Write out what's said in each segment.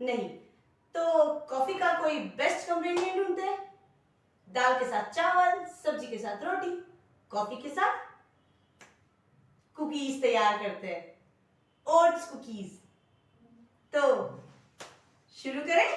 नहीं तो कॉफी का कोई बेस्ट कंपेनियन ढूंढते हैं। दाल के साथ चावल, सब्जी के साथ रोटी, कॉफी के साथ कुकीज तैयार करते हैं, ओट्स कुकीज। तो शुरू करें।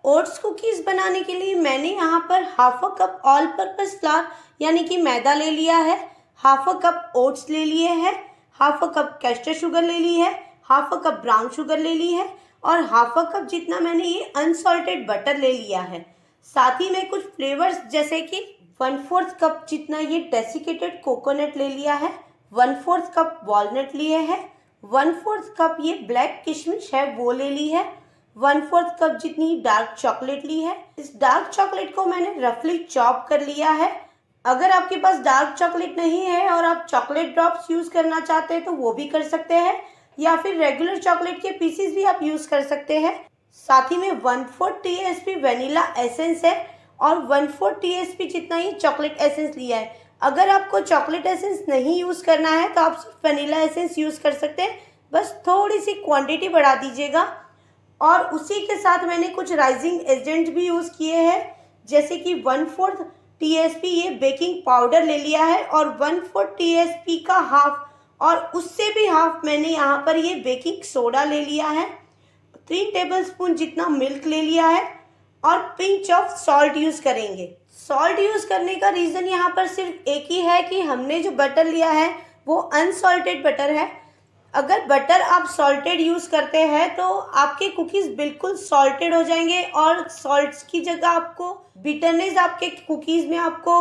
ओट्स कुकीज बनाने के लिए मैंने यहाँ पर half a cup all purpose flower यानी कि मैदा ले लिया है, हाफ अ कप ओट्स ले लिए हैं, half a cup castor sugar ले ली है, half a cup brown sugar ले ली है और हाफ अ कप जितना मैंने ये अनसॉल्टेड बटर ले लिया है। साथ ही में कुछ फ्लेवर्स जैसे कि 1/4 कप जितना ये डेसिकेटेड कोकोनट ले लिया है, 1/4 कप वॉलनट लिए है, 1/4 कप ये ब्लैक किशमिश है वो ले ली है, 1/4 कप जितनी डार्क चॉकलेट ली है। इस डार्क चॉकलेट को मैंने रफली चॉप कर लिया है। अगर आपके पास डार्क चॉकलेट नहीं है और आप चॉकलेट ड्रॉप्स यूज करना चाहते हैं तो वो भी कर सकते हैं, या फिर रेगुलर चॉकलेट के पीसेस भी आप यूज कर सकते हैं। साथ ही में 1/4 टीएसपी वेनिला एसेंस है और 1/4 टीएसपी जितना ही चॉकलेट एसेंस लिया है। अगर आपको चॉकलेट एसेंस नहीं यूज करना है तो आप सिर्फ वेनिला एसेंस यूज कर सकते हैं, बस थोड़ी सी क्वांटिटी बढ़ा दीजिएगा। और उसी के साथ मैंने कुछ राइजिंग एजेंट भी यूज किए हैं, जैसे कि 1/4 टीएसपी ये बेकिंग पाउडर ले लिया है और 1/4 टीएसपी का हाफ और उससे भी हाफ मैंने यहाँ पर ये बेकिंग सोडा ले लिया है, 3 टेबलस्पून जितना मिल्क ले लिया है और पिंच ऑफ सॉल्ट यूज करेंगे। सॉल्ट यूज करने का रीजन यहाँ पर सिर्फ एक ही है कि हमने जो बटर लिया है वो अनसॉल्टेड बटर है। अगर बटर आप सॉल्टेड यूज करते हैं तो आपके कुकीज बिल्कुल सॉल्टेड हो जाएंगे और सॉल्ट की जगह आपको बिटरनेस आपके कुकीज में आपको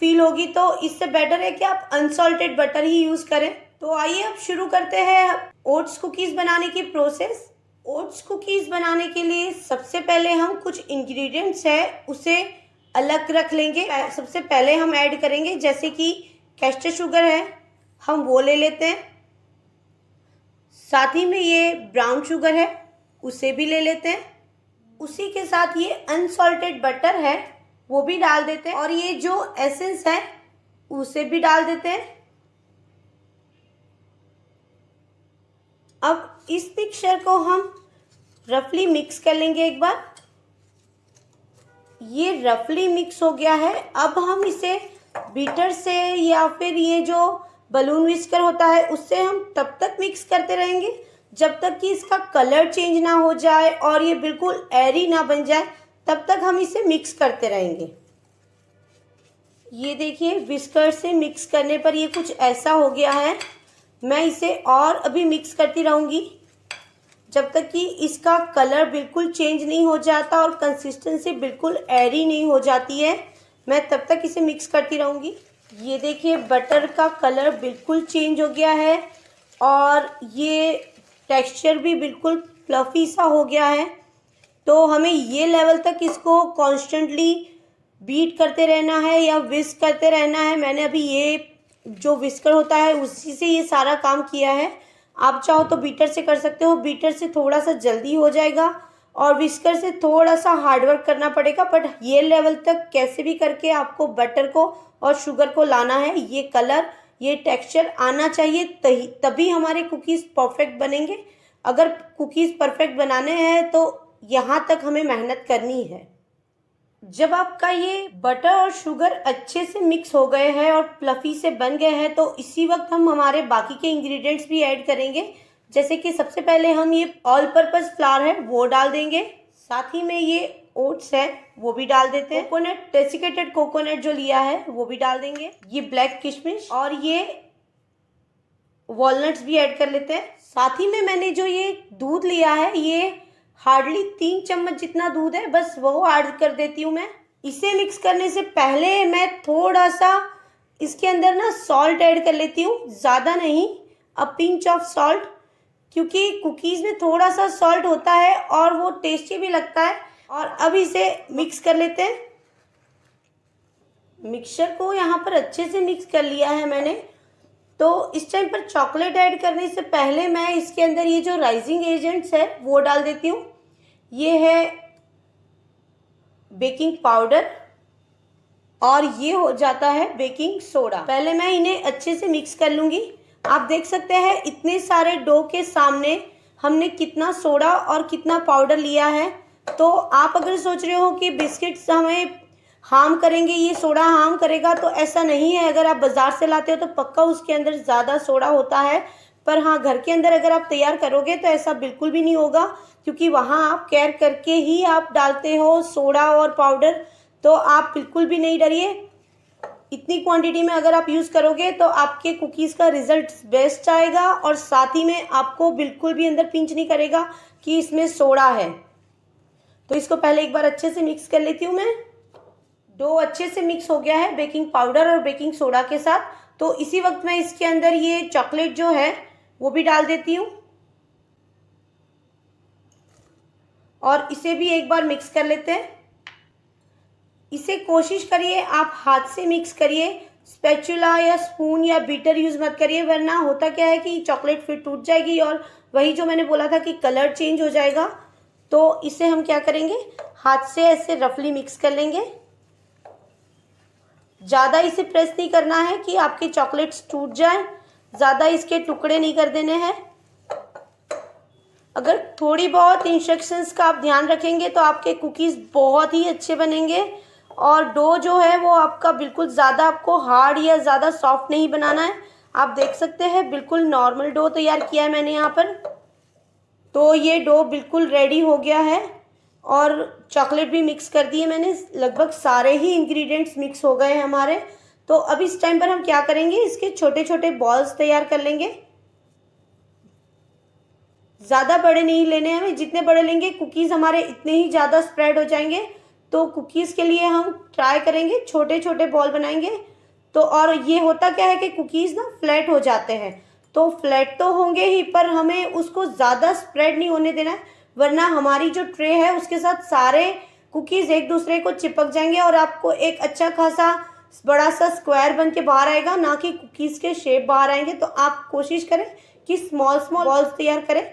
फील होगी। तो इससे बेटर है कि आप अनसॉल्टेड बटर ही यूज करें। तो आइए अब शुरू करते हैं ओट्स कुकीज बनाने की प्रोसेस। ओट्स कुकीज बनाने के लिए सबसे पहले हम कुछ इंग्रेडिएंट्स है उसे अलग रख लेंगे। सबसे पहले हम ऐड करेंगे जैसे कि कैस्टर शुगर है, हम वो ले लेते हैं। साथ ही में ये ब्राउन शुगर है, उसे भी ले लेते हैं। उसी के साथ ये अनसॉल्टेड बटर है वो भी डाल देते हैं और ये जो एसेंस है उसे भी डाल देते हैं। अब इस मिक्सचर को हम रफली मिक्स कर लेंगे एक बार। ये रफली मिक्स हो गया है। अब हम इसे बीटर से या फिर ये जो बलून विस्कर होता है उससे हम तब तक मिक्स करते रहेंगे जब तक कि इसका कलर चेंज ना हो जाए और ये बिल्कुल एरी ना बन जाए, तब तक हम इसे मिक्स करते रहेंगे। ये देखिए विस्कर से मिक्स करने पर ये कुछ ऐसा हो गया है। मैं इसे और अभी मिक्स करती रहूँगी जब तक कि इसका कलर बिल्कुल चेंज नहीं हो जाता और कंसिस्टेंसी बिल्कुल एरी नहीं हो जाती है। मैं तब तक इसे मिक्स करती रहूँगी। ये देखिए बटर का कलर बिल्कुल चेंज हो गया है और ये टेक्सचर भी बिल्कुल फ्लफी सा हो गया है। तो हमें ये लेवल तक इसको कॉन्स्टेंटली बीट करते रहना है या विस्क करते रहना है। मैंने अभी ये जो विस्कर होता है उसी से ये सारा काम किया है। आप चाहो तो बीटर से कर सकते हो, बीटर से थोड़ा सा जल्दी हो जाएगा और विस्कर से थोड़ा सा हार्डवर्क करना पड़ेगा। बट ये लेवल तक कैसे भी करके आपको बटर को और शुगर को लाना है। ये कलर ये टेक्सचर आना चाहिए, तभी हमारे कुकीज़ परफेक्ट बनेंगे। अगर कुकीज़ परफेक्ट बनाने हैं तो यहाँ तक हमें मेहनत करनी है। जब आपका ये बटर और शुगर अच्छे से मिक्स हो गए हैं और फ्लफी से बन गए हैं तो इसी वक्त हम हमारे बाकी के इंग्रेडिएंट्स भी ऐड करेंगे। जैसे कि सबसे पहले हम ये ऑल पर्पस फ्लावर है वो डाल देंगे। साथ ही में ये ओट्स है वो भी डाल देते हैं। कोकोनट डेसिकेटेड कोकोनट जो लिया है वो भी डाल देंगे। ये ब्लैक किशमिश और ये वॉलनट्स भी ऐड कर लेते हैं। साथ ही में मैंने जो ये दूध लिया है ये हार्डली 3 चम्मच जितना दूध है, बस वो ऐड कर देती हूँ मैं। इसे मिक्स करने से पहले मैं थोड़ा सा इसके अंदर ना सॉल्ट ऐड कर लेती हूँ, ज़्यादा नहीं, अ पिंच ऑफ सॉल्ट, क्योंकि कुकीज़ में थोड़ा सा सॉल्ट होता है और वो टेस्टी भी लगता है। और अब इसे मिक्स कर लेते हैं। मिक्सचर को यहाँ पर अच्छे से मिक्स कर लिया है मैंने। तो इस टाइम पर चॉकलेट ऐड करने से पहले मैं इसके अंदर ये जो राइजिंग एजेंट्स है वो डाल देती हूँ। ये है बेकिंग पाउडर और ये हो जाता है बेकिंग सोडा। पहले मैं इन्हें अच्छे से मिक्स कर लूँगी। आप देख सकते हैं इतने सारे डो के सामने हमने कितना सोडा और कितना पाउडर लिया है। तो आप अगर सोच रहे हो कि बिस्किट्स हमें हार्म करेंगे, ये सोडा हार्म करेगा, तो ऐसा नहीं है। अगर आप बाज़ार से लाते हो तो पक्का उसके अंदर ज़्यादा सोडा होता है, पर हाँ, घर के अंदर अगर आप तैयार करोगे तो ऐसा बिल्कुल भी नहीं होगा, क्योंकि वहाँ आप केयर करके ही आप डालते हो सोडा और पाउडर। तो आप बिल्कुल भी नहीं डरिए, इतनी क्वांटिटी में अगर आप यूज़ करोगे तो आपके कुकीज़ का रिज़ल्ट बेस्ट आएगा, और साथ ही में आपको बिल्कुल भी अंदर पिंच नहीं करेगा कि इसमें सोडा है। तो इसको पहले एक बार अच्छे से मिक्स कर लेती हूँ मैं। डो अच्छे से मिक्स हो गया है बेकिंग पाउडर और बेकिंग सोडा के साथ। तो इसी वक्त मैं इसके अंदर ये चॉकलेट जो है वो भी डाल देती हूँ, और इसे भी एक बार मिक्स कर लेते हैं। इसे कोशिश करिए आप हाथ से मिक्स करिए, स्पैचुला या स्पून या बीटर यूज़ मत करिए, वरना होता क्या है कि चॉकलेट फिर टूट जाएगी और वही जो मैंने बोला था कि कलर चेंज हो जाएगा। तो इसे हम क्या करेंगे, हाथ से ऐसे रफली मिक्स कर लेंगे। ज़्यादा इसे प्रेस नहीं करना है कि आपके चॉकलेट्स टूट जाएं, ज़्यादा इसके टुकड़े नहीं कर देने हैं। अगर थोड़ी बहुत इंस्ट्रक्शंस का आप ध्यान रखेंगे तो आपके कुकीज़ बहुत ही अच्छे बनेंगे। और डो जो है वो आपका बिल्कुल ज़्यादा आपको हार्ड या ज़्यादा सॉफ्ट नहीं बनाना है। आप देख सकते हैं बिल्कुल नॉर्मल डो तैयार किया है मैंने यहाँ पर। तो ये डो बिल्कुल रेडी हो गया है, और चॉकलेट भी मिक्स कर दी है मैंने, लगभग सारे ही इंग्रेडिएंट्स मिक्स हो गए हैं हमारे। तो अब इस टाइम पर हम क्या करेंगे, इसके छोटे छोटे बॉल्स तैयार कर लेंगे। ज़्यादा बड़े नहीं लेने हमें, जितने बड़े लेंगे कुकीज़ हमारे इतने ही ज़्यादा स्प्रेड हो जाएंगे। तो कुकीज़ के लिए हम ट्राई करेंगे छोटे छोटे बॉल बनाएंगे। तो और ये होता क्या है कि कुकीज़ ना फ्लैट हो जाते हैं, तो फ्लैट तो होंगे ही, पर हमें उसको ज़्यादा स्प्रेड नहीं होने देना है, वरना हमारी जो ट्रे है उसके साथ सारे कुकीज़ एक दूसरे को चिपक जाएंगे और आपको एक अच्छा खासा बड़ा सा स्क्वायर बन के बाहर आएगा, ना कि कुकीज़ के शेप बाहर आएंगे। तो आप कोशिश करें कि स्मॉल स्मॉल बॉल्स तैयार करें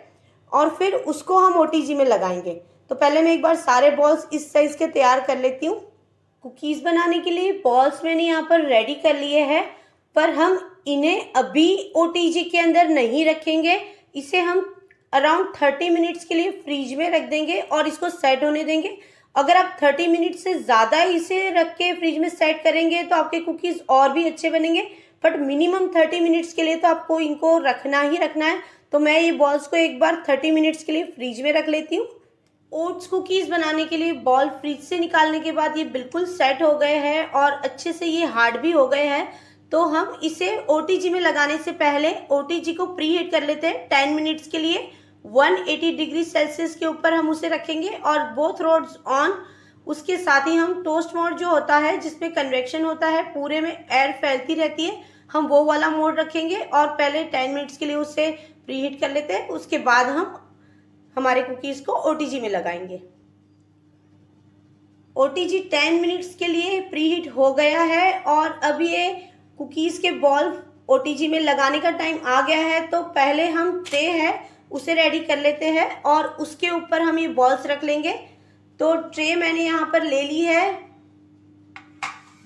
और फिर उसको हम ओटीजी में लगाएंगे। तो पहले मैं एक बार सारे बॉल्स इस साइज़ के तैयार कर लेती हूँ। कुकीज़ बनाने के लिए बॉल्स मैंने यहाँ पर रेडी कर लिए हैं, पर हम इन्हें अभी ओटीजी के अंदर नहीं रखेंगे। इसे हम अराउंड 30 मिनट्स के लिए फ्रीज में रख देंगे और इसको सेट होने देंगे। अगर आप 30 मिनट से ज़्यादा इसे रख के फ्रिज में सेट करेंगे तो आपके कुकीज़ और भी अच्छे बनेंगे, बट मिनिमम 30 मिनट्स के लिए तो आपको इनको रखना ही रखना है। तो मैं ये बॉल्स को एक बार 30 मिनट्स के लिए फ्रीज में रख लेती हूँ। ओट्स कुकीज़ बनाने के लिए बॉल फ्रिज से निकालने के बाद ये बिल्कुल सेट हो गए हैं और अच्छे से ये हार्ड भी हो गए हैं। तो हम इसे ओटीजी में लगाने से पहले ओटीजी को प्री हीट कर लेते हैं 10 मिनट्स के लिए। 180 डिग्री सेल्सियस के ऊपर हम उसे रखेंगे और बोथ रोड्स ऑन। उसके साथ ही हम टोस्ट मोड जो होता है जिसमें कन्वेक्शन होता है, पूरे में एयर फैलती रहती है, हम वो वाला मोड रखेंगे और पहले 10 मिनट्स के लिए उसे प्री हीट कर लेते हैं। उसके बाद हम हमारे कुकीज़ को ओटीजी में लगाएंगे। ओटीजी 10 मिनट्स के लिए प्री हीट हो गया है और अब ये कुकीज़ के बॉल ओटीजी में लगाने का टाइम आ गया है। तो पहले हम ट्रे है उसे रेडी कर लेते हैं और उसके ऊपर हम ये बॉल्स रख लेंगे। तो ट्रे मैंने यहाँ पर ले ली है,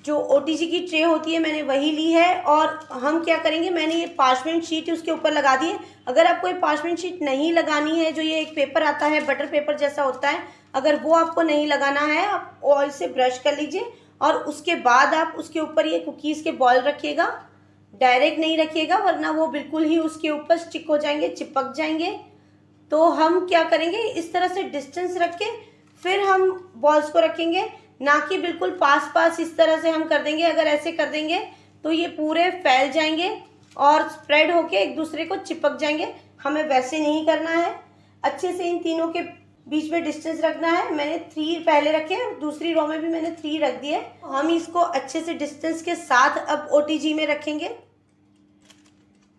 जो ओटीजी की ट्रे होती है मैंने वही ली है। और हम क्या करेंगे, मैंने ये पार्चमेंट शीट उसके ऊपर लगा दी है। अगर आपको ये पार्चमेंट शीट नहीं लगानी है, जो ये एक पेपर आता है बटर पेपर जैसा होता है, अगर वो आपको नहीं लगाना है, आप ऑयल से ब्रश कर लीजिए और उसके बाद आप उसके ऊपर ये कुकीज़ के बॉल रखिएगा। डायरेक्ट नहीं रखिएगा, वरना वो बिल्कुल ही उसके ऊपर स्टिक हो जाएंगे, चिपक जाएंगे। तो हम क्या करेंगे, इस तरह से डिस्टेंस रख के फिर हम बॉल्स को रखेंगे, ना कि बिल्कुल पास पास इस तरह से हम कर देंगे। अगर ऐसे कर देंगे तो ये पूरे फैल जाएंगे और स्प्रेड होके एक दूसरे को चिपक जाएंगे। हमें वैसे नहीं करना है, अच्छे से इन तीनों के बीच में डिस्टेंस रखना है। मैंने 3 पहले रखे, दूसरी रो में भी मैंने 3 रख दिए। हम इसको अच्छे से डिस्टेंस के साथ अब ओटीजी में रखेंगे।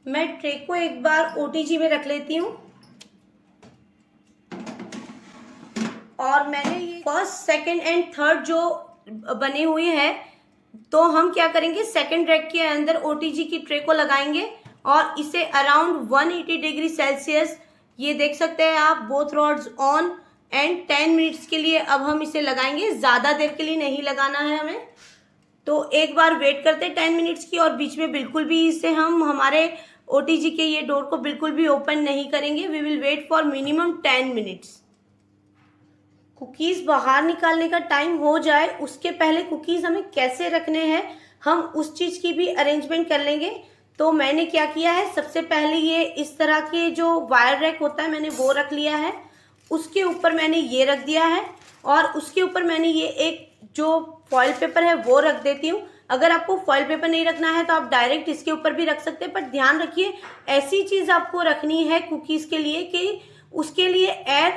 मैं ट्रे को एक बार ओटीजी में रख लेती हूँ और मैंने ये फर्स्ट, सेकंड एंड थर्ड जो बने हुए हैं, तो हम क्या करेंगे, सेकंड रैक के अंदर ओटीजी की ट्रे को लगाएंगे और इसे अराउंड 180 डिग्री सेल्सियस, ये देख सकते हैं आप, both rods on and 10 minutes के लिए अब हम इसे लगाएंगे। ज़्यादा देर के लिए नहीं लगाना है हमें। तो एक बार वेट करते हैं 10 मिनट्स की, और बीच में बिल्कुल भी इसे हम हमारे ओटीजी के ये डोर को बिल्कुल भी ओपन नहीं करेंगे। We will wait for minimum 10 minutes. Cookies बाहर निकालने का टाइम हो जाए उसके पहले कुकीज़ हमें कैसे रखने हैं हम उस चीज़ की भी अरेंजमेंट कर लेंगे। तो मैंने क्या किया है, सबसे पहले ये इस तरह के जो वायर रैक होता है मैंने वो रख लिया है। उसके ऊपर मैंने ये रख दिया है और उसके ऊपर मैंने ये एक जो फॉइल पेपर है वो रख देती हूँ। अगर आपको फॉइल पेपर नहीं रखना है तो आप डायरेक्ट इसके ऊपर भी रख सकते हैं, पर ध्यान रखिए ऐसी चीज़ आपको रखनी है कुकीज़ के लिए कि उसके लिए एयर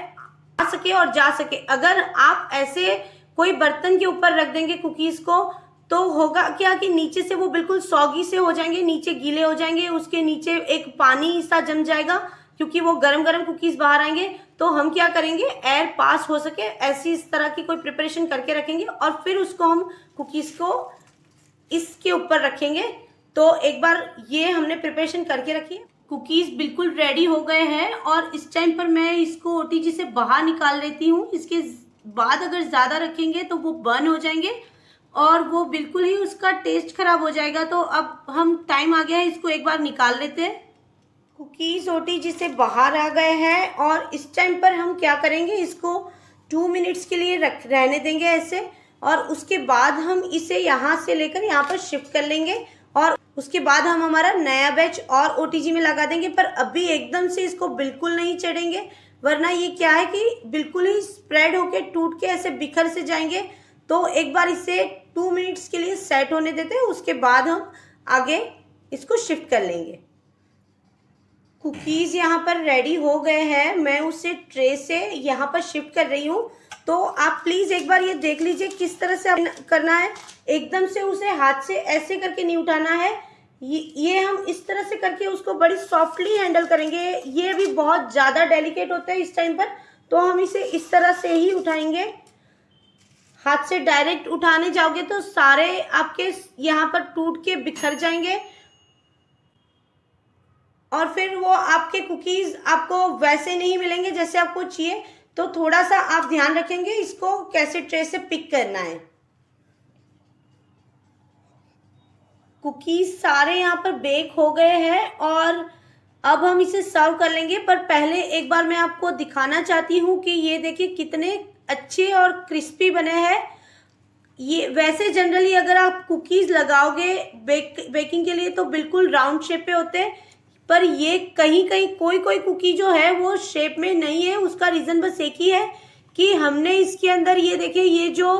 आ सके और जा सके। अगर आप ऐसे कोई बर्तन के ऊपर रख देंगे कुकीज़ को तो होगा क्या कि नीचे से वो बिल्कुल सॉगी से हो जाएंगे, नीचे गीले हो जाएंगे, उसके नीचे एक पानी सा जम जाएगा क्योंकि वो गरम गरम कुकीज़ बाहर आएंगे। तो हम क्या करेंगे, एयर पास हो सके ऐसी इस तरह की कोई प्रिपरेशन करके रखेंगे और फिर उसको हम कुकीज़ को इसके ऊपर रखेंगे। तो एक बार ये हमने प्रिपरेशन करके रखी है। कुकीज़ बिल्कुल रेडी हो गए हैं और इस टाइम पर मैं इसको ओटीजी से बाहर निकाल लेती हूँ। इसके बाद अगर ज़्यादा रखेंगे तो वो बर्न हो जाएंगे और वो बिल्कुल ही उसका टेस्ट खराब हो जाएगा। तो अब हम टाइम आ गया है, इसको एक बार निकाल लेते हैं। कुकीज़ ओटीजी से बाहर आ गए हैं और इस टाइम पर हम क्या करेंगे, इसको 2 मिनट्स के लिए रहने देंगे ऐसे और उसके बाद हम इसे यहाँ से लेकर यहाँ पर शिफ्ट कर लेंगे और उसके बाद हम हमारा नया बैच और ओटीजी में लगा देंगे। पर अभी एकदम से इसको बिल्कुल नहीं चढ़ेंगे वरना ये क्या है कि बिल्कुल ही स्प्रेड होके टूट के ऐसे बिखर से जाएंगे। तो एक बार इसे 2 मिनट्स के लिए सेट होने देते हैं, उसके बाद हम आगे इसको शिफ्ट कर लेंगे। कुकीज़ यहाँ पर रेडी हो गए हैं, मैं उसे ट्रे से यहाँ पर शिफ्ट कर रही हूँ। तो आप प्लीज़ एक बार ये देख लीजिए किस तरह से करना है। एकदम से उसे हाथ से ऐसे करके नहीं उठाना है, ये हम इस तरह से करके उसको बड़ी सॉफ्टली हैंडल करेंगे। ये भी बहुत ज़्यादा डेलिकेट होता है इस टाइम पर, तो हम इसे इस तरह से ही उठाएंगे। हाथ से डायरेक्ट उठाने जाओगे तो सारे आपके यहाँ पर टूट के बिखर जाएंगे और फिर वो आपके कुकीज़ आपको वैसे नहीं मिलेंगे जैसे आपको चाहिए। तो थोड़ा सा आप ध्यान रखेंगे इसको कैसे ट्रे से पिक करना है। कुकीज़ सारे यहाँ पर बेक हो गए हैं और अब हम इसे सर्व कर लेंगे। पर पहले एक बार मैं आपको दिखाना चाहती हूँ कि ये देखिए कितने अच्छे और क्रिस्पी बने हैं। ये वैसे जनरली अगर आप कुकीज़ लगाओगे बेकिंग के लिए तो बिल्कुल राउंड शेप पे होते हैं, पर ये कहीं कहीं कोई कोई कुकी जो है वो शेप में नहीं है। उसका रीज़न बस एक ही है कि हमने इसके अंदर ये देखिए ये जो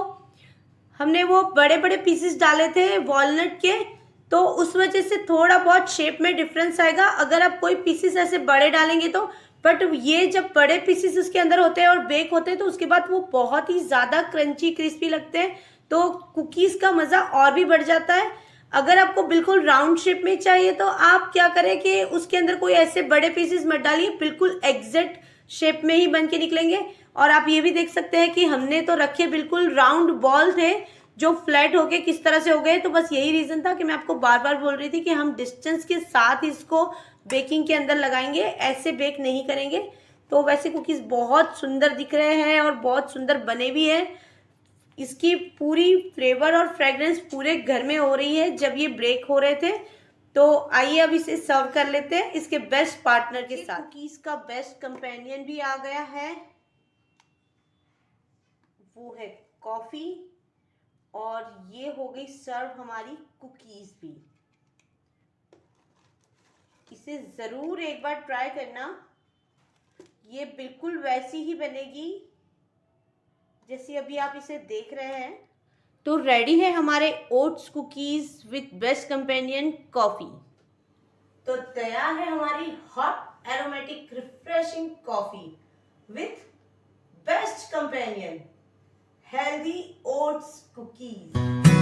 हमने वो बड़े बड़े पीसेस डाले थे वॉलनट के, तो उस वजह से थोड़ा बहुत शेप में डिफरेंस आएगा अगर आप कोई पीसेस ऐसे बड़े डालेंगे तो। बट ये जब बड़े पीसेस उसके अंदर होते हैं और बेक होते हैं तो उसके बाद वो बहुत ही ज़्यादा क्रंची क्रिस्पी लगते हैं, तो कुकीज़ का मज़ा और भी बढ़ जाता है। अगर आपको बिल्कुल राउंड शेप में चाहिए तो आप क्या करें कि उसके अंदर कोई ऐसे बड़े पीसेस मत डालिए, बिल्कुल एग्जैक्ट शेप में ही बन के निकलेंगे। और आप ये भी देख सकते हैं कि हमने तो रखे बिल्कुल राउंड बॉल थे जो फ्लैट होके किस तरह से हो गए। तो बस यही रीज़न था कि मैं आपको बार बार बोल रही थी कि हम डिस्टेंस के साथ इसको बेकिंग के अंदर लगाएंगे, ऐसे बेक नहीं करेंगे। तो वैसे कुकीज़ बहुत सुंदर दिख रहे हैं और बहुत सुंदर बने भी हैं। इसकी पूरी फ्लेवर और फ्रेगरेंस पूरे घर में हो रही है जब ये ब्रेक हो रहे थे। तो आइए अब इसे सर्व कर लेते हैं इसके बेस्ट पार्टनर के साथ। कुकीज़ का बेस्ट कंपेनियन भी आ गया है, वो है कॉफ़ी, और ये हो गई सर्व हमारी कुकीज़ भी। इसे ज़रूर एक बार ट्राई करना, ये बिल्कुल वैसी ही बनेगी जैसे अभी आप इसे देख रहे हैं। तो रेडी है हमारे oats cookies with best companion coffee. तो तैयार है हमारी hot aromatic refreshing coffee with best companion healthy oats cookies.